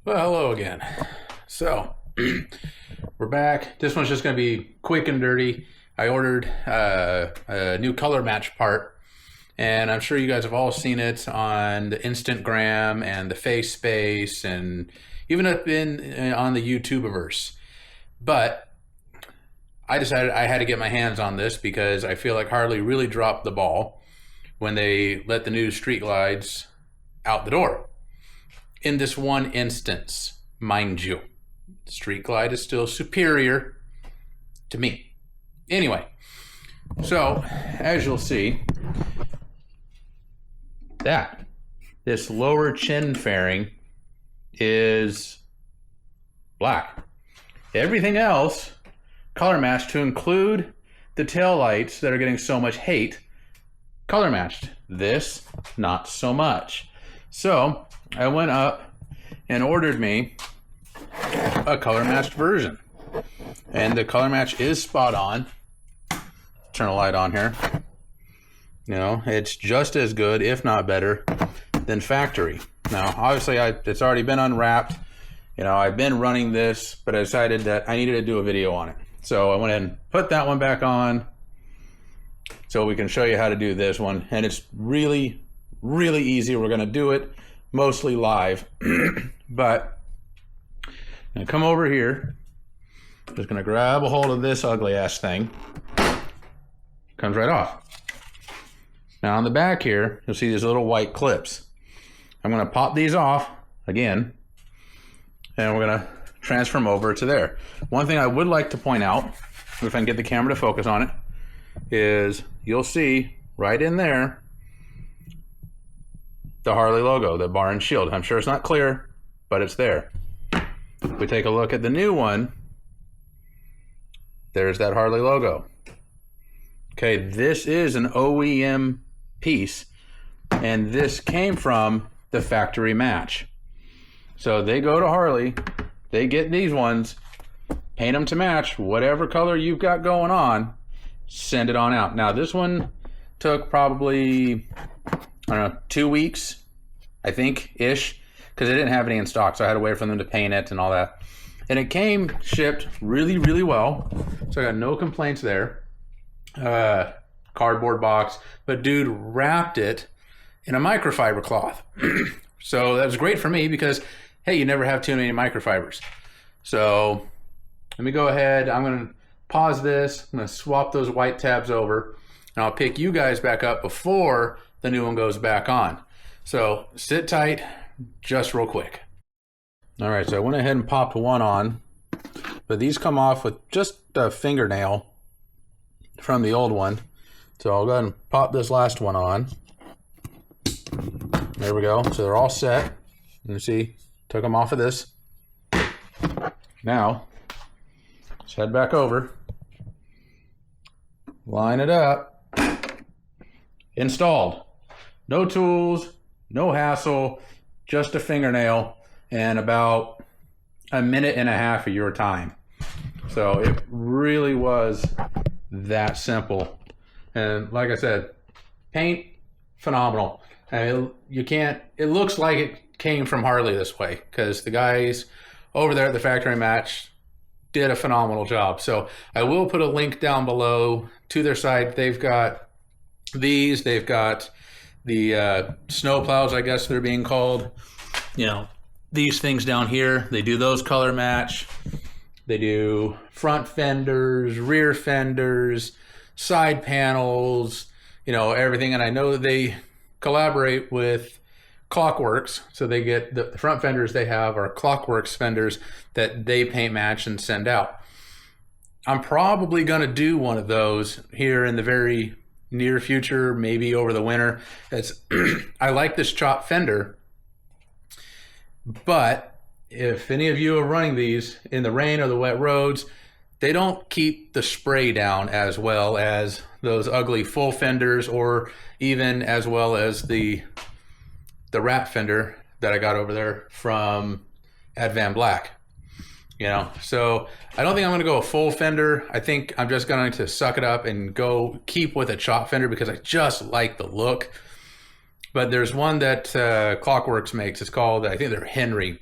Well, hello again. So, we're back. This one's just going to be quick and dirty. I ordered a new color match part, and I'm sure you guys have all seen it on the Instagram and the Face Space, and even up in on the YouTubeverse. But I decided I had to get my hands on this because I feel like Harley really dropped the ball when they let the new street glides out the door. In this one instance, mind you, Street Glide is still superior to me. Anyway, so as you'll see, this lower chin fairing is black. Everything else color matched, to include the tail lights that are getting so much hate, color matched. This, not so much. So I went up and ordered me a color matched version, and the color match is spot on. Turn a light on here. You know, it's just as good, if not better, than factory. Now, obviously, it's already been unwrapped. You know, I've been running this, but I decided that I needed to do a video on it. So I went ahead and put that one back on so we can show you how to do this one. And it's really, really easy. We're going to do it mostly live, but I'm gonna come over here. Just gonna grab a hold of this ugly ass thing. Comes right off. Now on the back here, you'll see these little white clips. I'm gonna pop these off again, and we're gonna transfer them over to there. One thing I would like to point out, if I can get the camera to focus on it, is you'll see right in there the Harley logo, the bar and shield. I'm sure it's not clear, but it's there. If we take a look at the new one, there's that Harley logo. Okay, this is an OEM piece, and this came from the factory match. So they go to Harley, they get these ones, paint them to match whatever color you've got going on, send it on out. Now this one took probably, I don't know, 2 weeks, I think, ish, because they didn't have any in stock, so I had to wait for them to paint it and all that. And it came shipped really, really well, so I got no complaints there. Cardboard box, but dude wrapped it in a microfiber cloth. So that was great for me because, hey, you never have too many microfibers. So let me go ahead. I'm going to pause this. I'm going to swap those white tabs over, and I'll pick you guys back up before the new one goes back on. So sit tight, just real quick. All right, so I went ahead and popped one on, but these come off with just a fingernail from the old one. So I'll go ahead and pop this last one on. There we go. So they're all set. You see, took them off of this. Now, let's head back over. Line it up. Installed. No tools, no hassle, just a fingernail and about a minute and a half of your time. So it really was that simple. And like I said, paint, phenomenal. And it looks like it came from Harley this way, because the guys over there at the factory match did a phenomenal job. So I will put a link down below to their site. They've got these, they've got the snow plows, I guess they're being called. You know, these things down here, they do those color match. They do front fenders, rear fenders, side panels, you know, everything. And I know that they collaborate with Clockworks, so they get the front fenders they have are Clockworks fenders that they paint match and send out. I'm probably going to do one of those here in the very near future, maybe over the winter. I like this chop fender, but if any of you are running these in the rain or the wet roads, they don't keep the spray down as well as those ugly full fenders, or even as well as the wrap fender that I got over there from Ed Van Black. You know, so I don't think I'm going to go a full fender. I think I'm just going to suck it up and go keep with a chop fender because I just like the look. But there's one that Clockworks makes. It's called, I think they're Henry.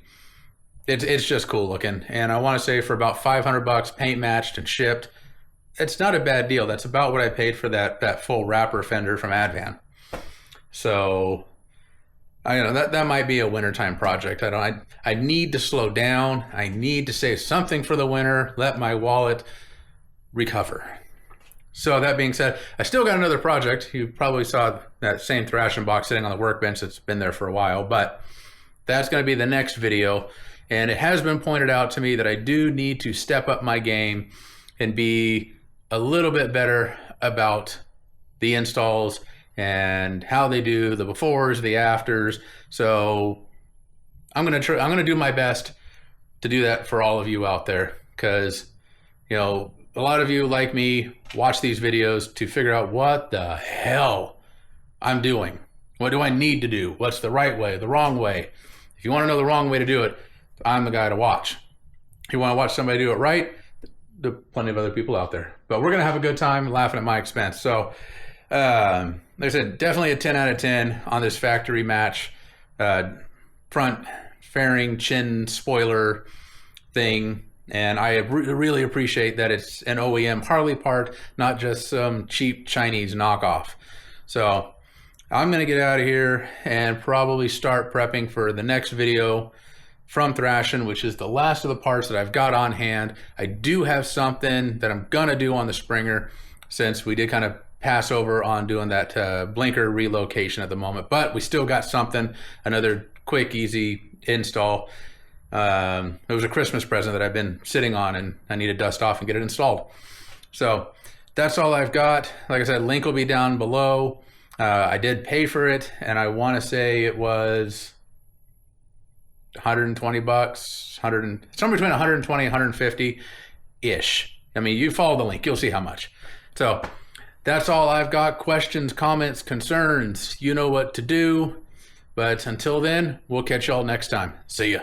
It's just cool looking. And I want to say for about 500 bucks, paint matched and shipped, it's not a bad deal. That's about what I paid for that full wrapper fender from Advan. So I know that might be a wintertime project. I need to slow down. I need to save something for the winter, let my wallet recover. So that being said, I still got another project. You probably saw that same thrashing box sitting on the workbench that's been there for a while, but that's going to be the next video. And it has been pointed out to me that I do need to step up my game and be a little bit better about the installs and how they do the befores, the afters. So I'm gonna do my best to do that for all of you out there, because you know, a lot of you like me watch these videos to figure out what the hell I'm doing. What do I need to do? What's the right way, the wrong way? If you want to know the wrong way to do it, I'm the guy to watch. If you want to watch somebody do it right, there are plenty of other people out there. But we're going to have a good time laughing at my expense. So, like I said, definitely a 10 out of 10 on this factory match. Front fairing, chin spoiler thing. And I really appreciate that it's an OEM Harley part, not just some cheap Chinese knockoff. So I'm going to get out of here and probably start prepping for the next video from Thrashin', which is the last of the parts that I've got on hand. I do have something that I'm going to do on the Springer, since we did kind of pass over on doing that blinker relocation at the moment. But we still got something, another quick, easy install. It was a Christmas present that I've been sitting on, and I need to dust off and get it installed. So that's all I've got. Like I said, link will be down below. I did pay for it, and I want to say it was 120 bucks, somewhere between 120 and 150 ish. I mean, you follow the link, you'll see how much. So that's all I've got. Questions, comments, concerns, you know what to do. But until then, we'll catch y'all next time. See ya.